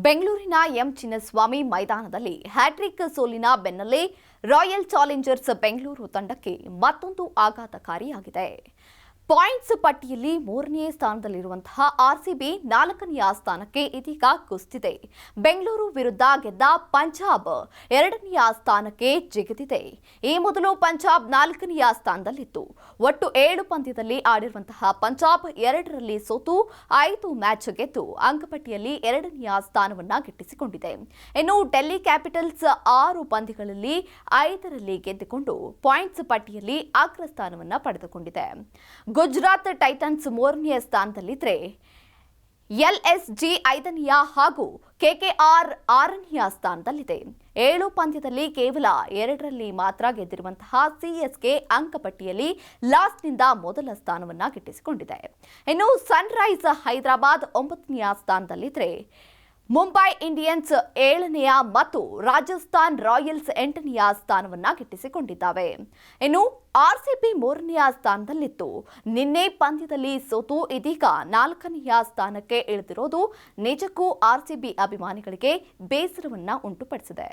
ಬೆಂಗಳೂರಿನ ಎಂ ಚಿನ್ನಸ್ವಾಮಿ ಮೈದಾನದಲ್ಲಿ ಹ್ಯಾಟ್ರಿಕ್ ಸೋಲಿನ ಬೆನ್ನಲ್ಲೇ ರಾಯಲ್ ಚಾಲೆಂಜರ್ಸ್ ಬೆಂಗಳೂರು ತಂಡಕ್ಕೆ ಮತ್ತೊಂದು ಆಘಾತಕಾರಿಯಾಗಿದೆ. ಪಾಯಿಂಟ್ಸ್ ಪಟ್ಟಿಯಲ್ಲಿ 3ನೇ ಸ್ಥಾನದಲ್ಲಿರುವಂತಹ ಆರ್ಸಿಬಿ 4ನೇ ಸ್ಥಾನಕ್ಕೆ ಇದೀಗ ಕುಸಿದಿದೆ. ಬೆಂಗಳೂರು ವಿರುದ್ಧ ಗೆದ್ದ ಪಂಜಾಬ್ 2ನೇ ಸ್ಥಾನಕ್ಕೆ ಜಿಗಿದಿದೆ. ಈ ಮೊದಲು ಪಂಜಾಬ್ 4ನೇ ಸ್ಥಾನದಲ್ಲಿತ್ತು. ಒಟ್ಟು 7 ಪಂದ್ಯದಲ್ಲಿ ಆಡಿರುವಂತಹ ಪಂಜಾಬ್ 2ರಲ್ಲಿ ಸೋತು 5 ಮ್ಯಾಚ್ ಗೆದ್ದು ಅಂಕಪಟ್ಟಿಯಲ್ಲಿ 2ನೇ ಸ್ಥಾನವನ್ನ ಗಿಟ್ಟಿಸಿಕೊಂಡಿದೆ. ಇನ್ನು ಡೆಲ್ಲಿ ಕ್ಯಾಪಿಟಲ್ಸ್ 6 ಪಂದ್ಯಗಳಲ್ಲಿ 5ರಲ್ಲಿ ಗೆದ್ದುಕೊಂಡು ಪಾಯಿಂಟ್ಸ್ ಪಟ್ಟಿಯಲ್ಲಿ ಅಗ್ರ ಸ್ಥಾನವನ್ನ ಪಡೆದುಕೊಂಡಿದೆ. ಗುಜರಾತ್ ಟೈಟನ್ಸ್ 3ನೇ ಸ್ಥಾನದಲ್ಲಿದ್ದರೆ ಎಲ್ಎಸ್ಜಿ 5ನೇ ಹಾಗೂ ಕೆಕೆಆರ್ 6ನೇ ಸ್ಥಾನದಲ್ಲಿದೆ. 7 ಪಂದ್ಯದಲ್ಲಿ ಕೇವಲ 2ರಲ್ಲಿ ಮಾತ್ರ ಗೆದ್ದಿರುವಂತಹ ಸಿಎಸ್ಕೆ ಅಂಕಪಟ್ಟಿಯಲ್ಲಿ ಲಾಸ್ಟ್ನಿಂದ ಮೊದಲ ಸ್ಥಾನವನ್ನ ಗಿಟ್ಟಿಸಿಕೊಂಡಿದೆ. ಇನ್ನು ಸನ್ರೈಸ್ ಹೈದರಾಬಾದ್ 9ನೇ ಸ್ಥಾನದಲ್ಲಿದ್ದರೆ ಮುಂಬೈ ಇಂಡಿಯನ್ಸ್ 7ನೇ ಮತ್ತು ರಾಜಸ್ಥಾನ್ ರಾಯಲ್ಸ್ 8ನೇ ಸ್ಥಾನವನ್ನ ಗಿಟ್ಟಿಸಿಕೊಂಡಿದ್ದಾವೆ. ಇನ್ನು ಆರ್ಸಿಬಿ 3ನೇ ಸ್ಥಾನದಲ್ಲಿತ್ತು. ನಿನ್ನೆ ಪಂದ್ಯದಲ್ಲಿ ಸೋತು ಇದೀಗ 4ನೇ ಸ್ಥಾನಕ್ಕೆ ಇಳಿದಿರೋದು ನಿಜಕ್ಕೂ ಆರ್ಸಿಬಿ ಅಭಿಮಾನಿಗಳಿಗೆ ಬೇಸರವನ್ನ ಉಂಟುಪಡಿಸಿದೆ.